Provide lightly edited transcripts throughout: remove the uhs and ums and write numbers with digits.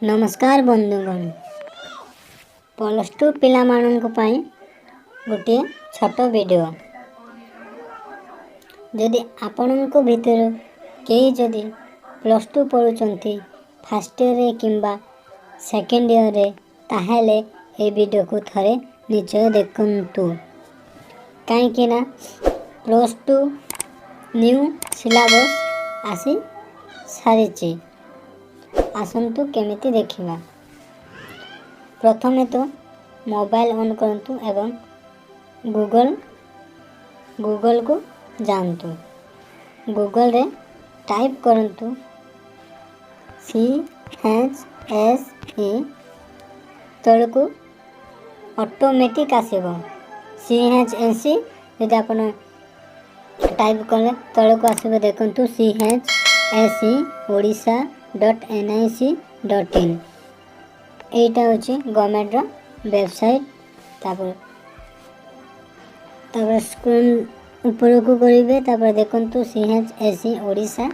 नमस्कार बंधुगण plus two पिला गोटे छोट वीडियो जदि आपण भितर कई जदि प्लस टू पढ़ुंट फर्स्ट ईयर किंबा सेकेंड ईयर ताहले ए वीडियो को थरे निश्चय देखंतु कहीं प्लस टू न्यू सिलेबस आसी सारी आसतु केमिति देखिबा। प्रथमे तो मोबाइल ऑन करंतु एवं गूगल को जानतु। गूगल रे टाइप करंतु CHSE तळकु ऑटोमेटिक आसीबो। CHSE यदि आपण टाइप कले तळकु आसीबो देखंतु CHSE odisha.nic.in एटा होची गवर्नमेंट रो वेबसाइट। तापर स्क्रीन ऊपर को करिवे तापर देखंतु CHSE ओडिशा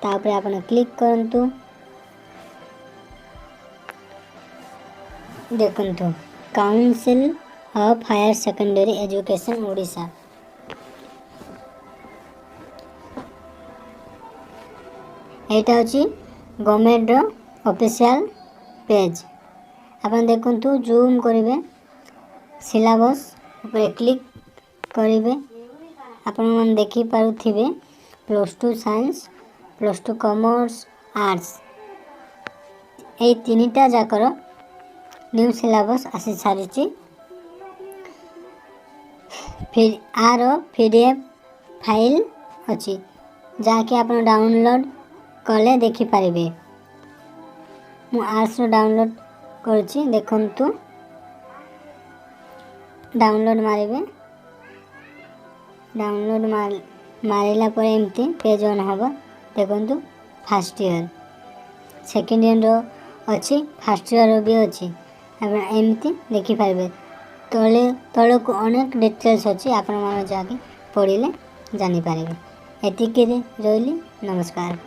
तापर आपण क्लिक करंतु देखंतु council of higher secondary education Odisha एटा होची गवर्नमेंट रो ऑफिशियल पेज। आपण देखंतु जूम करिवे सिलेबस ऊपर क्लिक करिवे आपण मन देखि पारुथिबे plus two science plus two commerce arts ए तीनटा जाकर न्यू सिलेबस आसी सारिची। फिर आर PDF फाइल अछि जाके आपण डाउनलोड कले देखि पारिबे। मु आर्ट्स डाउनलोड करछि देखंतु डाउनलोड मारिबे। डाउनलोड मारिला पर एमती पेज ऑन हबो देखंतु फर्स्ट ईयर सेकेंड ईयर रो अछि फर्स्ट ईयर रो भी अछि आपण एमती देखि पारिबे। तळे को अनेक डिटेल्स अछि आपण माने जाके पढिले जानि पारिबे। एतिके रे रोइली नमस्कार।